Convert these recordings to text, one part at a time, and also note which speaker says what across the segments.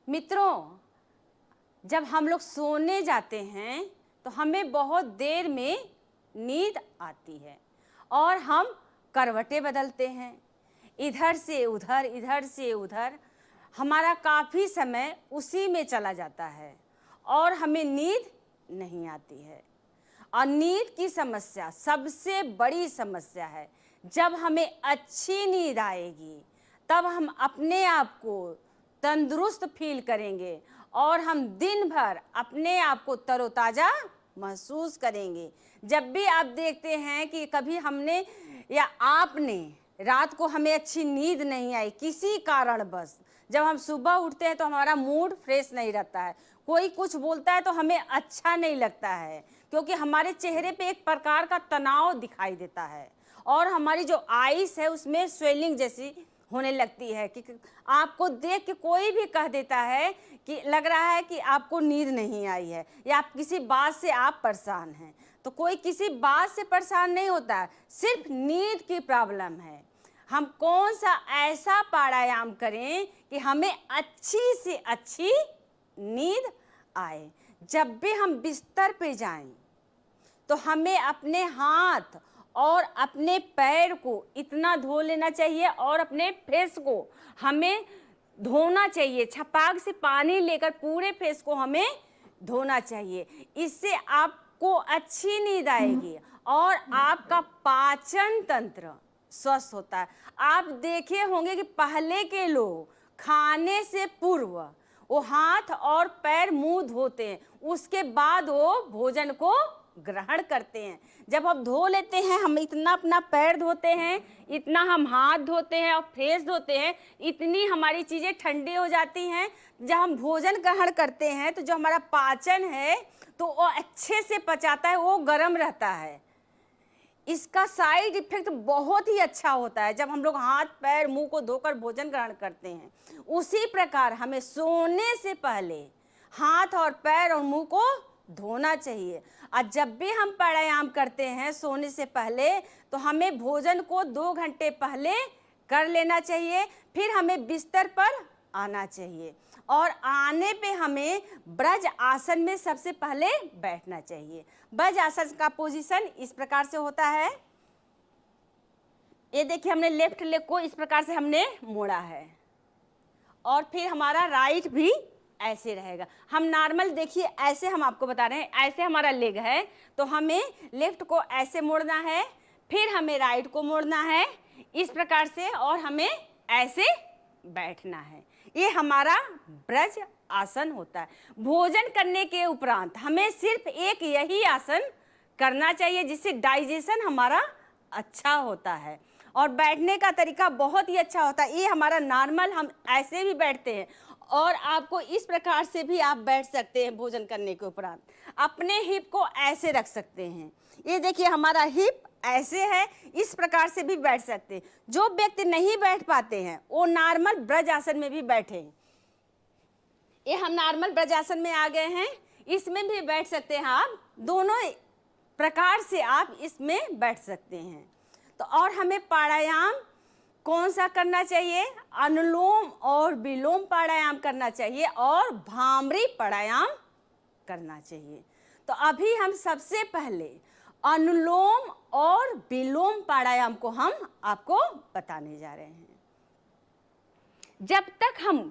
Speaker 1: मित्रों, जब हम लोग सोने जाते हैं तो हमें बहुत देर में नींद आती है और हम करवटें बदलते हैं, इधर से उधर हमारा काफ़ी समय उसी में चला जाता है और हमें नींद नहीं आती है। और नींद की समस्या सबसे बड़ी समस्या है। जब हमें अच्छी नींद आएगी तब हम अपने आप को तंदुरुस्त फील करेंगे और हम दिन भर अपने आप को तरोताज़ा महसूस करेंगे। जब भी आप देखते हैं कि कभी हमने या आपने रात को हमें अच्छी नींद नहीं आई किसी कारणवश, जब हम सुबह उठते हैं तो हमारा मूड फ्रेश नहीं रहता है, कोई कुछ बोलता है तो हमें अच्छा नहीं लगता है, क्योंकि हमारे चेहरे पे एक प्रकार का तनाव दिखाई देता है और हमारी जो आइस है उसमें स्वेलिंग जैसी होने लगती है कि आपको देख के कोई भी कह देता है कि लग रहा है कि आपको नींद नहीं आई है या आप किसी बात से आप परेशान हैं। तो कोई किसी बात से परेशान नहीं होता है, सिर्फ नींद की प्रॉब्लम है। हम कौन सा ऐसा प्राणायाम करें कि हमें अच्छी से अच्छी नींद आए। जब भी हम बिस्तर पे जाएं तो हमें अपने हाथ और अपने पैर को इतना धो लेना चाहिए और अपने फेस को हमें धोना चाहिए, छपाक से पानी लेकर पूरे फेस को हमें धोना चाहिए। इससे आपको अच्छी नींद आएगी और आपका पाचन तंत्र स्वस्थ होता है। आप देखे होंगे कि पहले के लोग खाने से पूर्व वो हाथ और पैर मुंह धोते हैं, उसके बाद वो भोजन को ग्रहण करते हैं। जब हम धो लेते हैं, हम इतना अपना पैर धोते हैं, इतना हम हाथ धोते हैं और फेस धोते हैं, इतनी हमारी चीज़ें ठंडी हो जाती हैं। जब हम भोजन ग्रहण करते हैं तो जो हमारा पाचन है तो वो अच्छे से पचाता है, वो गर्म रहता है। इसका साइड इफेक्ट बहुत ही अच्छा होता है जब हम लोग हाथ पैर मुंह को धोकर भोजन ग्रहण करते हैं। उसी प्रकार हमें सोने से पहले हाथ और पैर और मुंह को धोना चाहिए। और जब भी हम प्राणायाम करते हैं सोने से पहले तो हमें भोजन को 2 घंटे पहले कर लेना चाहिए। फिर हमें बिस्तर पर आना चाहिए और आने पे हमें ब्रज आसन में सबसे पहले बैठना चाहिए। ब्रज आसन का पोजीशन इस प्रकार से होता है। ये देखिए, हमने लेफ्ट लेग को इस प्रकार से हमने मोड़ा है और फिर हमारा राइट भी ऐसे रहेगा। हम नॉर्मल देखिए, ऐसे हम आपको बता रहे हैं, ऐसे हमारा लेग है तो हमें लेफ्ट को ऐसे मोड़ना है, फिर हमें राइट को मोड़ना है इस प्रकार से और हमें ऐसे बैठना है। ये हमारा ब्रज आसन होता है। भोजन करने के उपरांत हमें सिर्फ एक यही आसन करना चाहिए जिससे डाइजेशन हमारा अच्छा होता है और बैठने का तरीका बहुत ही अच्छा होता है। ये हमारा नॉर्मल, हम ऐसे भी बैठते हैं और आपको इस प्रकार से भी आप बैठ सकते हैं। भोजन करने के उपरांत अपने हिप को ऐसे रख सकते हैं। ये देखिए, हमारा हिप ऐसे है, इस प्रकार से भी बैठ सकते हैं। जो व्यक्ति नहीं बैठ पाते हैं वो नॉर्मल ब्रज आसन में भी बैठे। ये हम नॉर्मल ब्रज आसन में आ गए हैं, इसमें भी बैठ सकते हैं। आप दोनों प्रकार से आप इसमें बैठ सकते हैं। तो और हमें प्राणायाम कौन सा करना चाहिए? अनुलोम और विलोम प्राणायाम करना चाहिए और भ्रामरी प्राणायाम करना चाहिए। तो अभी हम सबसे पहले अनुलोम और विलोम प्राणायाम को हम आपको बताने जा रहे हैं। जब तक हम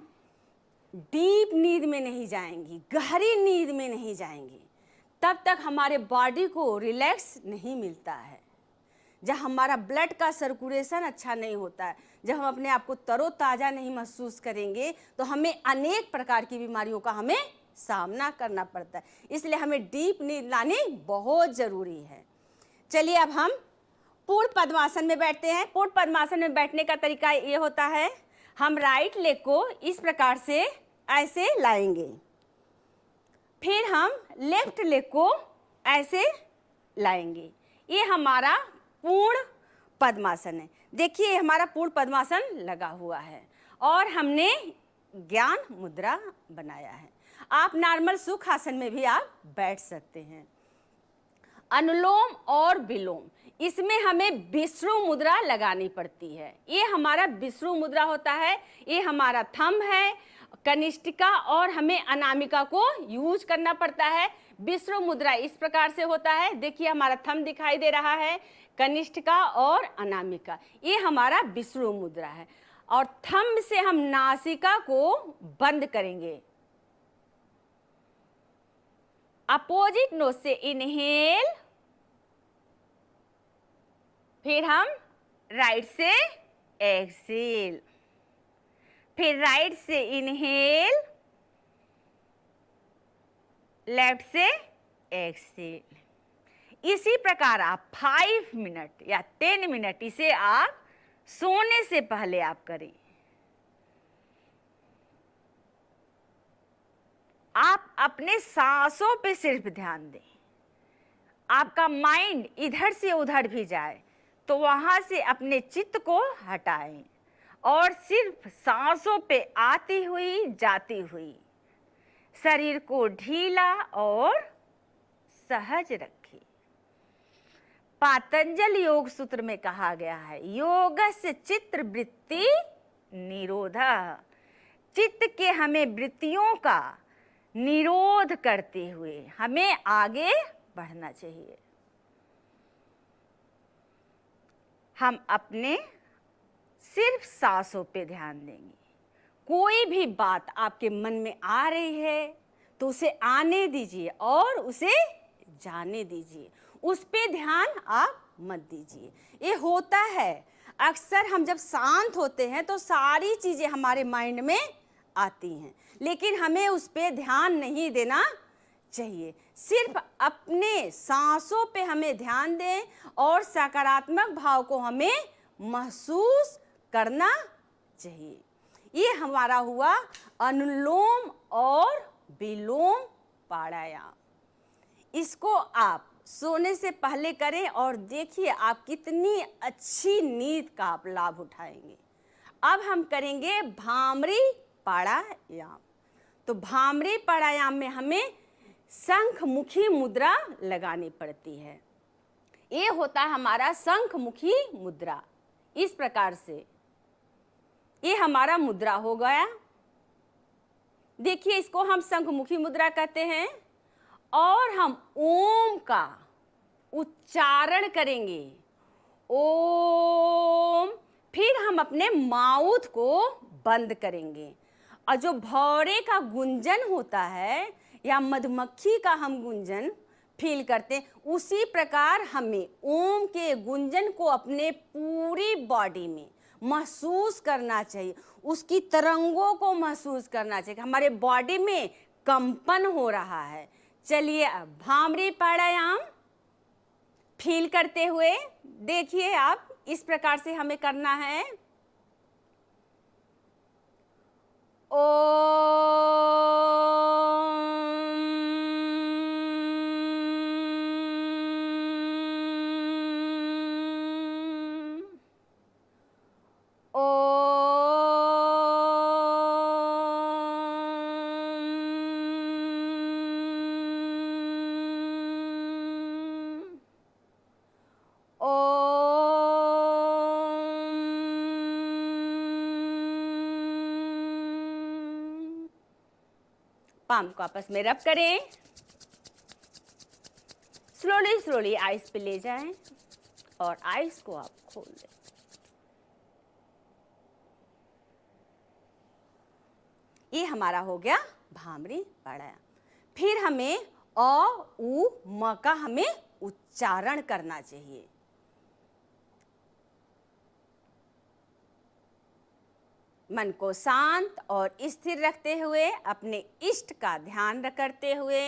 Speaker 1: डीप नींद में नहीं जाएंगी, गहरी नींद में नहीं जाएंगी, तब तक हमारे बॉडी को रिलैक्स नहीं मिलता है। जब हमारा ब्लड का सर्कुलेशन अच्छा नहीं होता है, जब हम अपने आप को तरोताज़ा नहीं महसूस करेंगे तो हमें अनेक प्रकार की बीमारियों का हमें सामना करना पड़ता है। इसलिए हमें डीप नींद लानी बहुत ज़रूरी है। चलिए अब हम पूर्ण पद्मासन में बैठते हैं। पूर्ण पद्मासन में बैठने का तरीका ये होता है, हम राइट लेग को इस प्रकार से ऐसे लाएंगे, फिर हम लेफ्ट लेग को ऐसे लाएंगे। ये हमारा पूर्ण पद्मासन है। देखिए, हमारा पूर्ण पद्मासन लगा हुआ है और हमने ज्ञान मुद्रा बनाया है। आप नॉर्मल सुखासन में भी आप बैठ सकते हैं। अनुलोम और विलोम, इसमें हमें विष्णु मुद्रा लगानी पड़ती है। ये हमारा विष्णु मुद्रा होता है, ये हमारा थंब है कनिष्ठिका और हमें अनामिका को यूज करना पड़ता है। विश्व मुद्रा इस प्रकार से होता है, देखिए हमारा थंब दिखाई दे रहा है, कनिष्ठिका और अनामिका, ये हमारा विश्व मुद्रा है। और थंब से हम नासिका को बंद करेंगे। अपोजिट नोज से इनहेल, फिर हम राइट से एक्सहेल, फिर राइट से इनहेल, लेफ्ट से एक्सहेल। इसी प्रकार आप 5 मिनट या 10 मिनट इसे आप सोने से पहले आप करें। आप अपने सांसों पे सिर्फ ध्यान दें। आपका माइंड इधर से उधर भी जाए तो वहां से अपने चित्त को हटाएं और सिर्फ सांसों पे आती हुई जाती हुई शरीर को ढीला और सहज रखें। पातंजल योग सूत्र में कहा गया है, योगस्य चित्त वृत्ति निरोधः। चित्त के हमें वृत्तियों का निरोध करते हुए हमें आगे बढ़ना चाहिए। हम अपने सिर्फ सांसों पे ध्यान देंगे। कोई भी बात आपके मन में आ रही है तो उसे आने दीजिए और उसे जाने दीजिए, उस पे ध्यान आप मत दीजिए। ये होता है अक्सर, हम जब शांत होते हैं तो सारी चीजें हमारे माइंड में आती हैं, लेकिन हमें उस पे ध्यान नहीं देना चाहिए। सिर्फ अपने सांसों पे हमें ध्यान दें और सकारात्मक भाव को हमें महसूस करना चाहिए। ये हमारा हुआ अनुलोम और विलोम प्राणायाम। इसको आप सोने से पहले करें और देखिए आप कितनी अच्छी नींद का आप लाभ उठाएंगे। अब हम करेंगे भ्रामरी प्राणायाम। तो भ्रामरी प्राणायाम में हमें शंखमुखी मुद्रा लगानी पड़ती है। ये होता है हमारा शंखमुखी मुद्रा। इस प्रकार से ये हमारा मुद्रा हो गया। देखिए इसको हम शंखमुखी मुद्रा कहते हैं और हम ओम का उच्चारण करेंगे, ओम। फिर हम अपने माउथ को बंद करेंगे और जो भौरे का गुंजन होता है या मधुमक्खी का हम गुंजन फील करते हैं, उसी प्रकार हमें ओम के गुंजन को अपने पूरी बॉडी में महसूस करना चाहिए। उसकी तरंगों को महसूस करना चाहिए, हमारे बॉडी में कंपन हो रहा है। चलिए अब भ्रामरी प्राणायाम फील करते हुए देखिए आप, इस प्रकार से हमें करना है। पाम को आपस में रब करें, स्लोली स्लोली आइस पे ले जाएं और आइस को आप खोल दें। ये हमारा हो गया भ्रामरी प्राणायाम। फिर हमें अ उ म का हमें उच्चारण करना चाहिए। मन को शांत और स्थिर रखते हुए अपने इष्ट का ध्यान करते हुए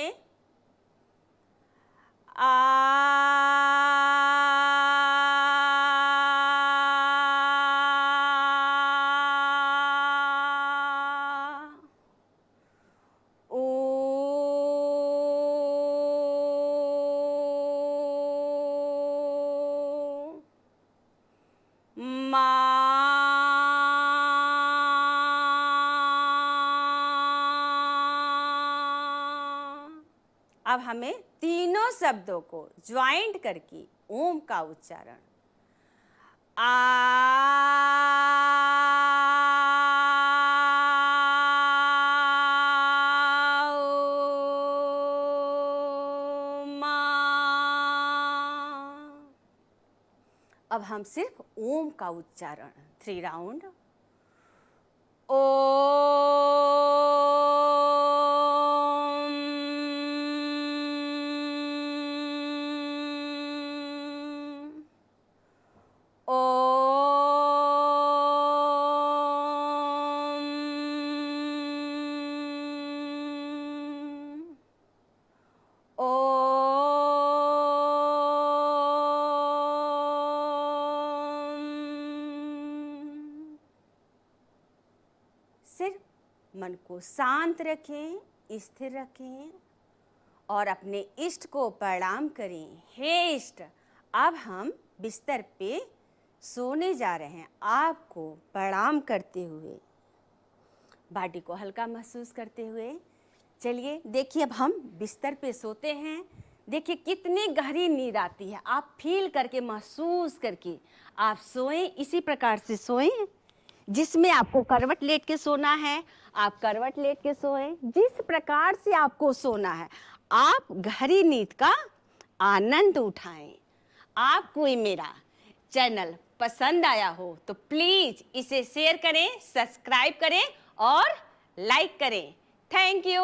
Speaker 1: अब हमें तीनों शब्दों को ज्वाइंट करके ओम का उच्चारण आ अब हम सिर्फ ओम का उच्चारण 3 राउंड। सिर्फ मन को शांत रखें, स्थिर रखें और अपने इष्ट को प्रणाम करें। हे इष्ट, अब हम बिस्तर पे सोने जा रहे हैं। आपको प्रणाम करते हुए, बॉडी को हल्का महसूस करते हुए चलिए देखिए अब हम बिस्तर पे सोते हैं। देखिए कितनी गहरी नींद आती है। आप फील करके, महसूस करके आप सोएं। इसी प्रकार से सोएं जिसमें आपको करवट लेट के सोना है, आप करवट लेट के सोएं। जिस प्रकार से आपको सोना है आप गहरी नींद का आनंद उठाएं। आपको ये मेरा चैनल पसंद आया हो तो प्लीज इसे शेयर करें, सब्सक्राइब करें और लाइक करें। Thank you.